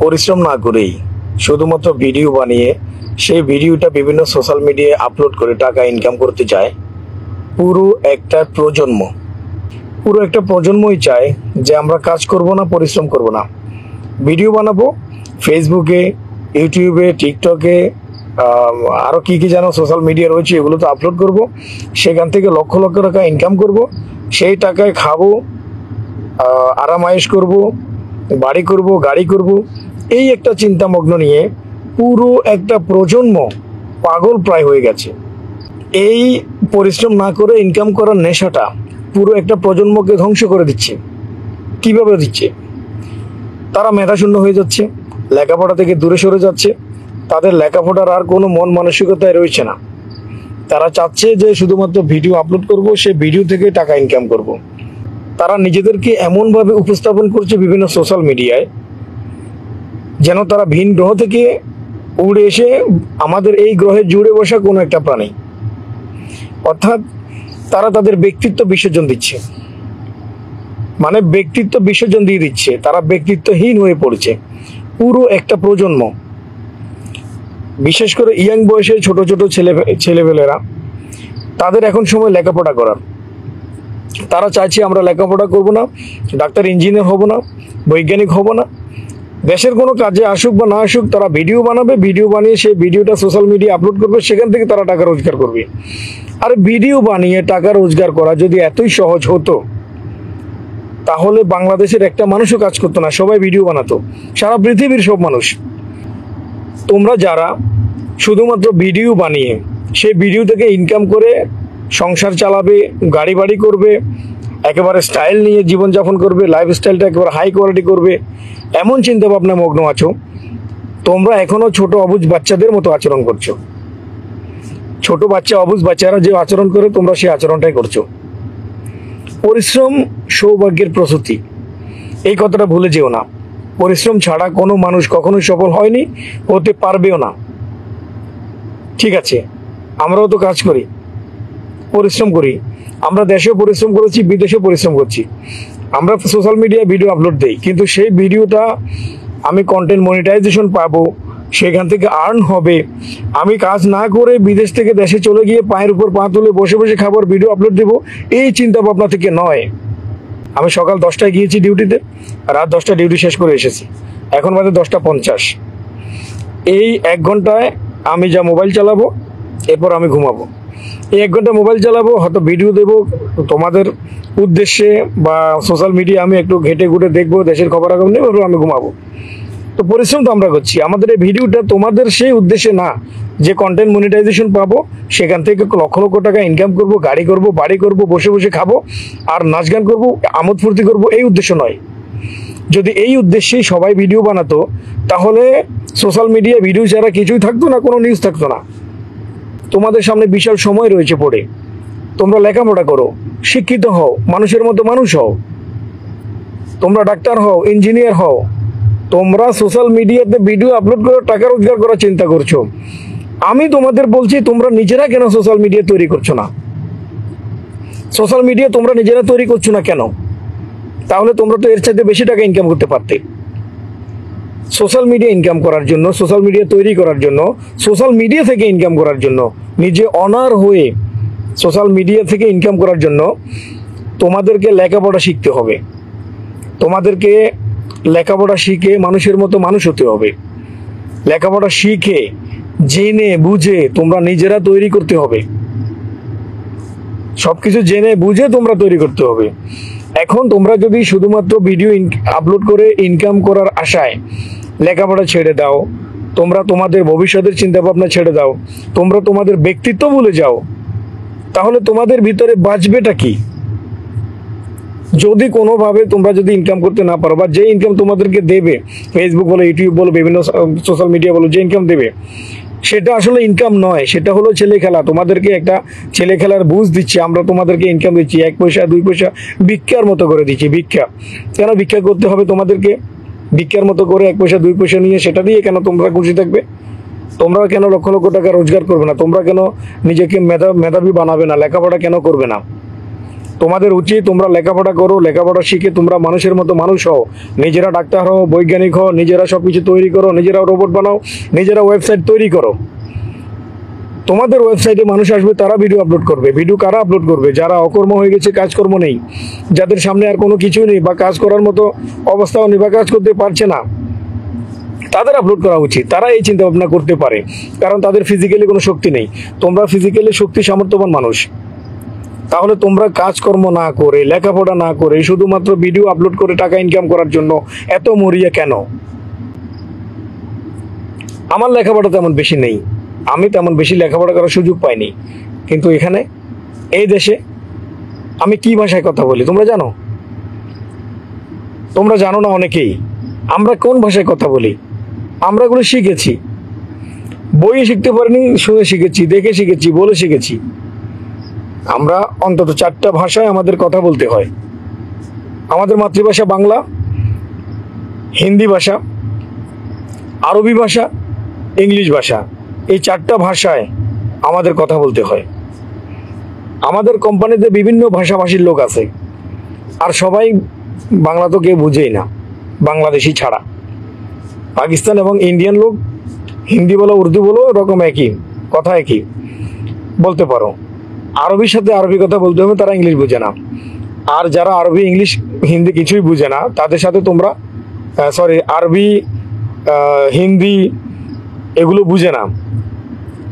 পরিশ্রম না করেই শুধুমাত্র ভিডিও বানিয়ে সেই ভিডিওটা বিভিন্ন সোশ্যাল মিডিয়ায় আপলোড করে টাকা ইনকাম করতে চায় পুরো একটা প্রজন্ম। পুরো একটা প্রজন্মই চায় যে আমরা কাজ করব না, পরিশ্রম করব না, ভিডিও বানাবো, ফেসবুকে, ইউটিউবে, টিকটকে, আরও কী কী যেন সোশ্যাল মিডিয়া রয়েছে এগুলো তো আপলোড করব, সেখান থেকে লক্ষ লক্ষ টাকা ইনকাম করব, সেই টাকায় খাবো, আরামায়েশ করব, বাড়ি করব, গাড়ি করব। এই একটা চিন্তামগ্ন নিয়ে পুরো একটা প্রজন্ম পাগল প্রায় হয়ে গেছে। এই পরিশ্রম না করে ইনকাম করার নেশাটা পুরো একটা প্রজন্মকে ধ্বংস করে দিচ্ছে। কিভাবে দিচ্ছে? তারা মেধাশূন্য হয়ে যাচ্ছে, লেখাপড়া থেকে দূরে সরে যাচ্ছে, তাদের লেখাপড়ার আর কোনো মন মানসিকতায় রয়েছে না। তারা চাচ্ছে যে শুধুমাত্র ভিডিও আপলোড করব, সে ভিডিও থেকে টাকা ইনকাম করব। তারা নিজেদেরকে এমনভাবে উপস্থাপন করছে বিভিন্ন সোশ্যাল মিডিয়ায় যেন তারা ভিন গ্রহ থেকে উড়ে এসে আমাদের এই গ্রহে জুড়ে বসা কোনো একটা প্রাণী। অর্থাৎ তারা তাদের ব্যক্তিত্ব বিসর্জন দিচ্ছে, মানে ব্যক্তিত্ব বিসর্জন দিয়ে দিচ্ছে। তারা ব্যক্তিত্বহীন হয়ে পড়েছে পুরো একটা প্রজন্ম। বিশেষ করে ইয়াং বয়সে ছোট ছোট ছেলেপেলেরা, তাদের এখন সময় লেখাপড়া করার। তারা চাইছে আমরা লেখাপড়া করব না, ডাক্তার ইঞ্জিনিয়ার হব না, বৈজ্ঞানিক হব না, দেশের কোনো কাজে আসুক বা না আসুক তারা ভিডিও বানাবে, ভিডিও বানিয়ে সেই ভিডিওটা সোশ্যাল মিডিয়া আপলোড করবে, সেখান থেকে তারা টাকা রোজগার করবে। আর ভিডিও বানিয়ে টাকা রোজগার করা যদি এতই সহজ হতো তাহলে বাংলাদেশের একটা মানুষও কাজ করতো না, সবাই ভিডিও বানাতো, সারা পৃথিবীর সব মানুষ। তোমরা যারা শুধুমাত্র ভিডিও বানিয়ে সেই ভিডিও থেকে ইনকাম করে সংসার চালাবে, গাড়ি বাড়ি করবে, একেবারে স্টাইল নিয়ে জীবনযাপন করবে, লাইফস্টাইলটা একেবারে হাই কোয়ালিটি করবে, এমন চিন্তা ভাবনা মগ্ন আছো, তোমরা এখনো ছোট অবুঝ বাচ্চাদের মতো আচরণ করছো। ছোট বাচ্চা, অবুঝ বাচ্চারা যে আচরণ করে তোমরা সেই আচরণটাই করছো। পরিশ্রম সৌভাগ্যের প্রসূতি, এই কথাটা ভুলে যেও না। পরিশ্রম ছাড়া কোনো মানুষ কখনোই সফল হয়নি, হতে পারবেও না। ঠিক আছে, আমরাও তো কাজ করি, পরিশ্রম করি, আমরা দেশেও পরিশ্রম করেছি, বিদেশেও পরিশ্রম করছি। আমরা সোশ্যাল মিডিয়ায় ভিডিও আপলোড দিই, কিন্তু সেই ভিডিওটা আমি কন্টেন্ট মনিটাইজেশন পাবো, সেখান থেকে আর্ন হবে। আমি কাজ না করে বিদেশ থেকে দেশে চলে গিয়ে পায়ের উপর পা তুলে বসে বসে খাবার ভিডিও আপলোড দেবো, এই চিন্তা ভাবনা থেকে নয়। আমি সকাল 10টায় গিয়েছি ডিউটিতে, রাত 10টায় ডিউটি শেষ করে এসেছি, এখন বাজে 10টা 50। এই 1 ঘন্টায় আমি যা মোবাইল চালাবো, এরপর আমি ঘুমাবো। এই 1 ঘন্টা মোবাইল চালাবো, হয়তো ভিডিও দেবো তোমাদের উদ্দেশ্যে, বা সোশ্যাল মিডিয়া আমি একটু ঘেটে ঘুটে দেখবো, দেশের খবরাখবর নেব, আমি ঘুমাবো। তো পরিশ্রম তো আমরা করছি। আমাদের এই ভিডিওটা তোমাদের সেই উদ্দেশ্যে না যে কন্টেন্ট মনিটাইজেশন পাবো, সেখান থেকে লক্ষ লক্ষ টাকা ইনকাম করব, গাড়ি করব, বাড়ি করব, বসে বসে খাবো আর নাচ গান করবো, আমোদ ফুর্তি করবো, এই উদ্দেশ্য নয়। যদি এই উদ্দেশ্যেই সবাই ভিডিও বানাতো তাহলে সোশ্যাল মিডিয়া ভিডিও ছাড়া কিছুই থাকতো না, কোনো নিউজ থাকতো না। তোমাদের সামনে বিশাল সময় রয়েছে পড়ে, তোমরা লেখাপড়া করো, শিক্ষিত হও, মানুষের মতো মানুষ হও, তোমরা ডাক্তার হও, ইঞ্জিনিয়ার হও। তোমরা সোশ্যাল মিডিয়াতে ভিডিও আপলোড করে টাকা রোজগার করার চিন্তা করছো। আমি তোমাদের বলছি তোমরা নিজেরা কেন সোশ্যাল মিডিয়া তৈরি করছো না? সোশ্যাল মিডিয়া তোমরা নিজেরা তৈরি করছো না কেন? তাহলে তোমরা তো এর চাইতে বেশি টাকা ইনকাম করতে পারতে। সোশ্যাল মিডিয়া ইনকাম করার জন্য, সোশ্যাল মিডিয়া তৈরি করার জন্য, সোশ্যাল মিডিয়া থেকে ইনকাম করার জন্য, নিজে অনার হয়ে সোশ্যাল মিডিয়া থেকে ইনকাম করার জন্য তোমাদেরকে লেখাপড়া শিখতে হবে। তোমাদেরকে লেখাপড়া শিখে মানুষের মতো মানুষ হতে হবে। লেখাপড়া শিখে জেনে বুঝে তোমরা নিজেরা তৈরি করতে হবে। সবকিছু জেনে বুঝে তোমরা তৈরি করতে হবে। এখন তোমরা যদি শুধুমাত্র ভিডিও আপলোড করে ইনকাম করার আশায় লেখাপড়া ছেড়ে দাও, তোমরা তোমাদের ভবিষ্যতের চিন্তা ভাবনা ছেড়ে দাও, তোমরা তোমাদের ব্যক্তিত্ব ভুলে যাও, তাহলে তোমাদের ভিতরে বাঁচবেটা কি? যদি কোনোভাবে তোমরা যদি ইনকাম করতে না পারো, বা যে ইনকাম তোমাদেরকে দেবে, ফেসবুক বলো, ইউটিউব বলো, বিভিন্ন সোশ্যাল মিডিয়া বলো, যে ইনকাম দেবে সেটা আসলে ইনকাম নয়, সেটা হলো ছেলে খেলা। তোমাদেরকে একটা ছেলে খেলার বুঝ দিচ্ছি, আমরা তোমাদেরকে ইনকাম দিচ্ছি, 1 পয়সা 2 পয়সা ভিক্ষার মতো করে দিচ্ছি। ভিক্ষা কেন ভিক্ষা করতে হবে তোমাদেরকে? ভিক্ষার মতো করে 1 পয়সা 2 পয়সা নিয়ে সেটা দিয়ে কেন তোমরা খুশি থাকবে? তোমরা কেন লক্ষ লক্ষ টাকা রোজগার করবে না? তোমরা কেন নিজেকে মেধাবী বানাবে না? লেখাপড়া কেন করবে না? তোমাদের উচিত তোমরা লেখাপড়া করো, লেখাপড়া শিখে তোমরা মানুষের মতো মানুষ হও, নিজেরা ডাক্তার হও, বৈজ্ঞানিক হও, নিজেরা সবকিছু তৈরি করো, নিজেরা রোবট বানাও, নিজেরা ওয়েবসাইট তৈরি করো। তোমাদের ওয়েবসাইটে মানুষ আসবে, তারা ভিডিও আপলোড করবে। ভিডিও কারা আপলোড করবে? যারা অকর্ম হয়ে গেছে, কাজকর্ম নেই, যাদের সামনে আর কোনো কিছুই নেই, বা কাজ করার মতো অবস্থাও নেই, বা কাজ করতে পারছে না, তাদের আপলোড করা উচিত। তারা এই চিন্তা ভাবনা করতে পারে, কারণ তাদের ফিজিক্যালি কোনো শক্তি নেই। তোমরা ফিজিক্যালি শক্তি সামর্থ্যবান মানুষ। তাহলে তোমরা কাজকর্ম না করে, লেখাপড়া না করে, শুধুমাত্র ভিডিও আপলোড করে টাকা ইনকাম করার জন্য এত মরিয়া কেন? আমার লেখাপড়া তেমন বেশি নেই, আমি তেমন বেশি লেখাপড়া করার সুযোগ পাইনি, কিন্তু এখানে এই দেশে আমি কি ভাষায় কথা বলি তোমরা জানো? তোমরা জানো না অনেকেই। আমরা কোন ভাষায় কথা বলি? আমরা এগুলো শিখেছি, বইয়ে শিখতে পারিনি, শুনে শিখেছি, দেখে শিখেছি, বলে শিখেছি। আমরা অন্তত 4টা ভাষায় আমাদের কথা বলতে হয়। আমাদের মাতৃভাষা বাংলা, হিন্দি ভাষা, আরবি ভাষা, ইংলিশ ভাষা, এই 4টা ভাষায় আমাদের কথা বলতে হয়। আমাদের কোম্পানিতে বিভিন্ন ভাষাভাষীর লোক আছে, আর সবাই বাংলা তো কেউ বুঝেই না, বাংলাদেশি ছাড়া। পাকিস্তান এবং ইন্ডিয়ান লোক হিন্দি বলো, উর্দু বলো, এরকম একই কথা, একই বলতে পারো। আরবির সাথে আরবি কথা বলতে হবে, তারা ইংলিশ বুঝে না। আর যারা আরবি, ইংলিশ, হিন্দি কিছুই বুঝে না, তাদের সাথে তোমরা আরবি, হিন্দি এগুলো বুঝে না,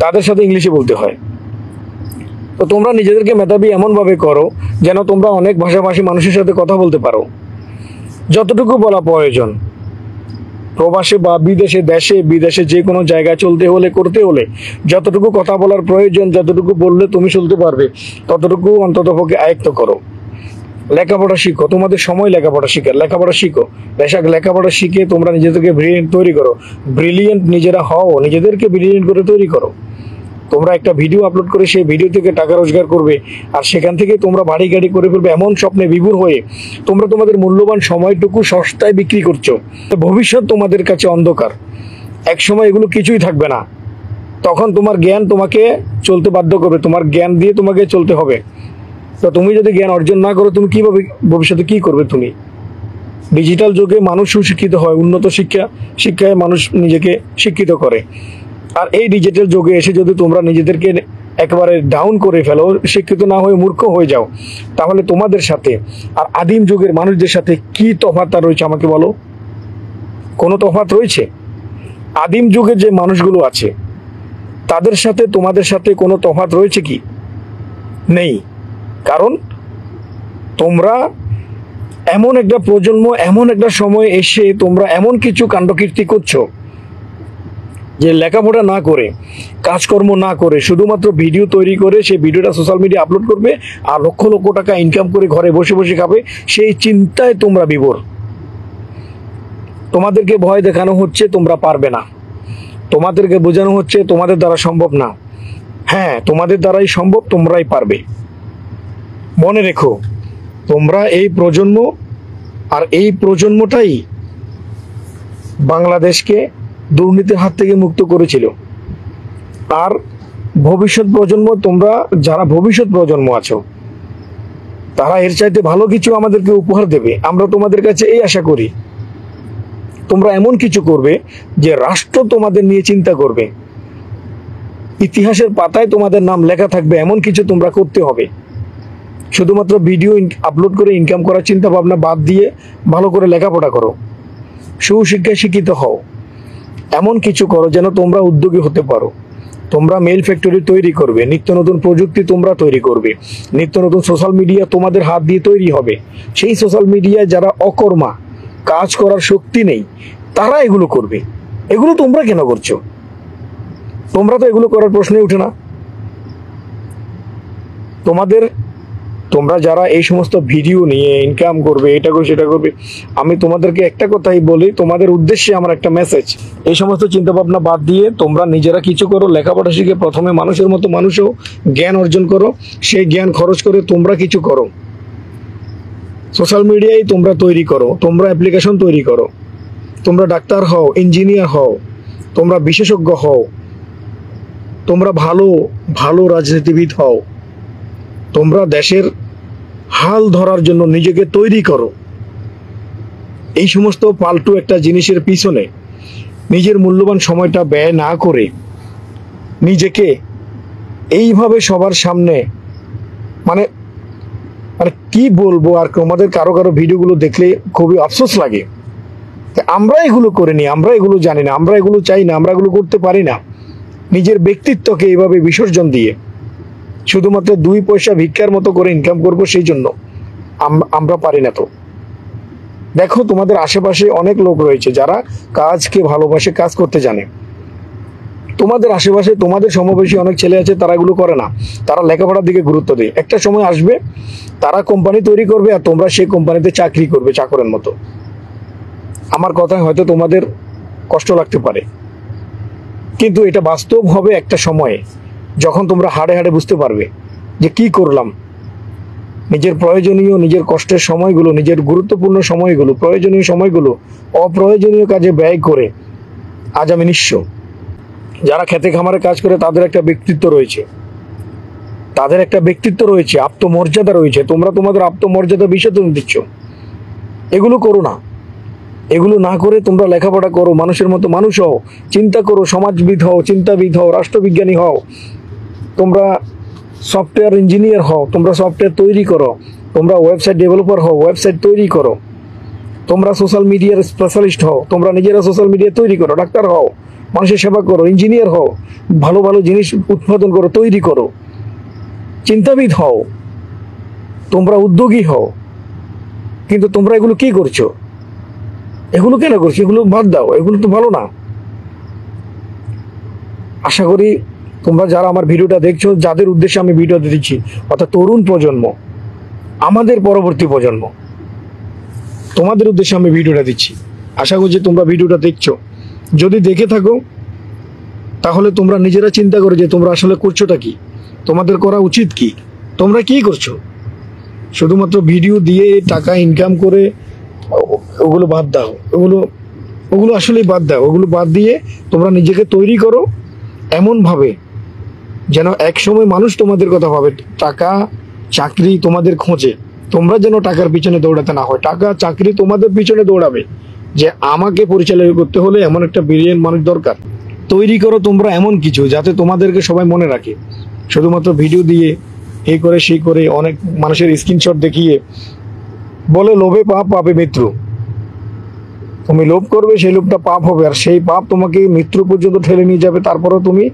তাদের সাথে ইংলিশে বলতে হয়। তো তোমরা নিজেদেরকে মেধাবী এমনভাবে করো যেন তোমরা অনেক ভাষাভাষী মানুষের সাথে কথা বলতে পারো। যতটুকু বলা প্রয়োজন, প্রবাসে বা বিদেশে, দেশে বিদেশে যে কোনো জায়গায় চলতে হলে, করতে হলে যতটুকু কথা বলার প্রয়োজন, যতটুকু বললে তুমি চলতে পারবে, ততটুকু অন্ততপক্ষে আয়ত্ত করো। লেখাপড়া শিখো, তোমাদের সময় লেখাপড়া শিখো। লেখাপড়া শিখে তোমরা নিজেদেরকে ব্রিলিয়েন্ট তৈরি করো। ব্রিলিয়েন্ট নিজেরা হও, নিজেদেরকে ব্রিলিয়েন্ট করে তৈরি করো। তোমরা একটা ভিডিও আপলোড করে সেই ভিডিও থেকে টাকা রোজগার করবে, আর সেখান থেকে তোমরা বাড়ি গাড়ি করে ফেলবে, এমন স্বপ্নে বিভোর হয়ে তোমরা তোমাদের মূল্যবান সময়টুকু সস্তায় বিক্রি করছো। ভবিষ্যৎ তোমাদের কাছে অন্ধকার, এক সময় এগুলো কিছুই থাকবে না। তখন তোমার জ্ঞান তোমাকে চলতে বাধ্য করবে, তোমার জ্ঞান দিয়ে তোমাকে চলতে হবে। তো তুমি যদি জ্ঞান অর্জন না করো, তুমি কিভাবে ভবিষ্যতে কি করবে? তুমি ডিজিটাল যুগে মানুষ সুশিক্ষিত হয়, উন্নত শিক্ষায় মানুষ নিজেকে শিক্ষিত করে। আর এই ডিজিটাল যুগে এসে যদি তোমরা নিজেদেরকে একেবারে ডাউন করে ফেলো, শিক্ষিত না হয়ে মূর্খ হয়ে যাও, তাহলে তোমাদের সাথে আর আদিম যুগের মানুষদের সাথে কি তফাৎ রয়েছে আমাকে বলো? কোনো তফাৎ রয়েছে? আদিম যুগের যে মানুষগুলো আছে তাদের সাথে তোমাদের সাথে কোনো তফাৎ রয়েছে কি? নেই। কারণ তোমরা এমন একটা প্রজন্ম, এমন একটা সময় এসে তোমরা এমন কিছু কাণ্ডকীর্তি করছো যে লেখাপড়া না করে, কাজকর্ম না করে, শুধুমাত্র ভিডিও তৈরি করে সেই ভিডিওটা সোশ্যাল মিডিয়া আপলোড করবে আর লক্ষ লক্ষ টাকা ইনকাম করে ঘরে বসে বসে খাবে, সেই চিন্তায় তোমরা বিভোর। তোমাদেরকে ভয় দেখানো হচ্ছে তোমরা পারবে না, তোমাদেরকে বোঝানো হচ্ছে তোমাদের দ্বারা সম্ভব না। হ্যাঁ, তোমাদের দ্বারাই সম্ভব, তোমরাই পারবে। মনে রেখো, তোমরা এই প্রজন্ম, আর এই প্রজন্মটাই বাংলাদেশকে দুর্নীতির হাত থেকে মুক্ত করেছিল। আর ভবিষ্যৎ প্রজন্ম, তোমরা যারা ভবিষ্যৎ প্রজন্ম আছো, তারা এর চাইতে ভালো কিছু আমাদেরকে উপহার দেবে। আমরা তোমাদের কাছে এই আশা করি, তোমরা এমন কিছু করবে যে রাষ্ট্র তোমাদের নিয়ে চিন্তা করবে, ইতিহাসের পাতায় তোমাদের নাম লেখা থাকবে। এমন কিছু তোমরা করতে হবে। শুধুমাত্র ভিডিও আপলোড করে ইনকাম করার চিন্তা ভাবনা বাদ দিয়ে ভালো করে লেখাপড়া করো, সুশিক্ষায় শিক্ষিত হও। এমন কিছু করো যেন তোমরা উদ্যোগী হতে পারো। তোমরা মেল ফ্যাক্টরি তৈরি করবে, নিত্য নতুন প্রযুক্তি তোমরা তৈরি করবে, নিত্য নতুন সোশ্যাল মিডিয়া তোমাদের হাত দিয়ে তৈরি হবে। সেই সোশ্যাল মিডিয়ায় যারা অকর্মা, কাজ করার শক্তি নেই, তারা এগুলো করবে। এগুলো তোমরা কেন করছো? তোমরা তো এগুলো করার প্রশ্নই উঠে না। তোমরা যারা এই সমস্ত ভিডিও নিয়ে ইনকাম করবে, এটা করবে সেটা করবে, আমি তোমাদেরকে একটা কথাই বলি, তোমাদের উদ্দেশ্যে আমার একটা মেসেজ, এই সমস্ত চিন্তা ভাবনা বাদ দিয়ে তোমরা নিজেরা কিছু করো। লেখাপড়া শিখে প্রথমে মানুষের মতো মানুষ হও, জ্ঞান অর্জন করো, সেই জ্ঞান খরচ করে তোমরা কিছু করো। সোশ্যাল মিডিয়ায় তোমরা তৈরি করো, তোমরা অ্যাপ্লিকেশন তৈরি করো, তোমরা ডাক্তার হও, ইঞ্জিনিয়ার হও, তোমরা বিশেষজ্ঞ হও, তোমরা ভালো ভালো রাজনীতিবিদ হও, তোমরা দেশের হাল ধরার জন্য নিজেকে তৈরি করো। এই সমস্ত পাল্টু একটা জিনিসের পিছনে নিজের মূল্যবান সময়টা ব্যয় না করে নিজেকে এইভাবে সবার সামনে মানে মানে কি বলবো আর, তোমাদের কারো কারো ভিডিওগুলো দেখলে খুবই আফসোস লাগে। আমরা এগুলো করিনি, আমরা এগুলো জানি না, আমরা এগুলো চাই না, আমরা এগুলো করতে পারি না। নিজের ব্যক্তিত্বকে এইভাবে বিসর্জন দিয়ে শুধুমাত্র 2 পয়সা ভিক্ষার মতো করে ইনকাম করব, সেই জন্য আমরা পারি না। তো দেখো, তোমাদের আশেপাশে অনেক লোক রয়েছে যারা কাজকে ভালোবাসে, কাজ করতে জানে। তোমাদের আশেপাশে তোমাদের সমবয়সী অনেক ছেলে আছে, তারা এগুলো করে না, তারা লেখাপড়ার দিকে গুরুত্ব দেয়। একটা সময় আসবে তারা কোম্পানি তৈরি করবে আর তোমরা সেই কোম্পানিতে চাকরি করবে চাকরের মতো। আমার কথায় হয়তো তোমাদের কষ্ট লাগতে পারে, কিন্তু এটা বাস্তব হবে একটা সময়ে, যখন তোমরা হাড়ে হাড়ে বুঝতে পারবে যে কি করলাম। নিজের প্রয়োজনীয়, নিজের কষ্টের সময়গুলো, নিজের গুরুত্বপূর্ণ সময়গুলো, প্রয়োজনীয় সময়গুলো অপ্রয়োজনীয় কাজে ব্যয় করে আজ আমি নিঃস্ব। যারা খেতে খামারে কাজ করে তাদের একটা ব্যক্তিত্ব রয়েছে, তাদের একটা ব্যক্তিত্ব রয়েছে, আত্মমর্যাদা রয়েছে। তোমরা তোমাদের আত্মমর্যাদা বিসর্জন দিচ্ছ। এগুলো করো না। এগুলো না করে তোমরা লেখাপড়া করো, মানুষের মতো মানুষ হও, চিন্তা করো, সমাজবিদ হও, চিন্তাবিদ হও, রাষ্ট্রবিজ্ঞানী হও, তোমরা সফটওয়্যার ইঞ্জিনিয়ার হও, তোমরা সফটওয়্যার তৈরি করো, তোমরা ওয়েবসাইট ডেভেলপার হও, ওয়েবসাইট তৈরি করো, তোমরা সোশ্যাল মিডিয়ার স্পেশালিস্ট হও, তোমরা নিজেরা সোশ্যাল মিডিয়া তৈরি করো, ডাক্তার হও, মানুষের সেবা করো, ইঞ্জিনিয়ার হও, ভালো ভালো জিনিস উৎপাদন করো, তৈরি করো, চিন্তাবিদ হও, তোমরা উদ্যোগী হও। কিন্তু তোমরা এগুলো কি করছো? এগুলো কেন করছো? এগুলো বাদ দাও, এগুলো তো ভালো না। আশা করি তোমরা যারা আমার ভিডিওটা দেখছো, যাদের উদ্দেশ্যে আমি ভিডিওটা দিচ্ছি, অর্থাৎ তরুণ প্রজন্ম, আমাদের পরবর্তী প্রজন্ম, তোমাদের উদ্দেশ্যে আমি ভিডিওটা দিচ্ছি। আশা করছি তোমরা ভিডিওটা দেখছো। যদি দেখে থাকো তাহলে তোমরা নিজেরা চিন্তা করো যে তোমরা আসলে করছোটা কি, তোমাদের করা উচিত কি, তোমরা কি করছো। শুধুমাত্র ভিডিও দিয়ে টাকা ইনকাম করে ওগুলো বাদ দাও, ওগুলো আসলেই বাদ দাও। ওগুলো বাদ দিয়ে তোমরা নিজেকে তৈরি করো এমনভাবে যেন একসময় মানুষ তোমাদের কথা ভাবে। টাকা চাকরি তোমাদের খোঁজে, তোমরা যেন টাকার পিছনে দৌড়াতে না হয়। টাকা চাকরি তোমাদের পিছনে দৌড়াবে যে আমাকে পরিচালনা করতে হলে এমন একটা ব্রিলিয়ান্ট মানুষ দরকার। তৈরি করো তোমরা এমন কিছু যাতে তোমাদেরকে সবাই মনে রাখে। শুধুমাত্র ভিডিও দিয়ে এই করে সেই করে অনেক মানুষের স্ক্রিনশট দেখিয়ে বলে লোভে পাপ, পাপে মৃত্যু। তুমি লোভ করবে, সেই লোভটা পাপ হবে, আর সেই পাপ তোমাকে মৃত্যু পর্যন্ত ঠেলে নিয়ে যাবে। তারপরেও তুমি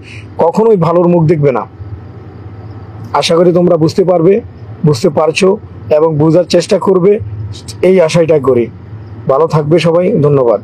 কখনোই ভালোর মুখ দেখবে না। আশা করি তোমরা বুঝতে পারবে, বুঝতে পারছো এবং বোঝার চেষ্টা করবে, এই আশাটাই করি। ভালো থাকবে সবাই, ধন্যবাদ।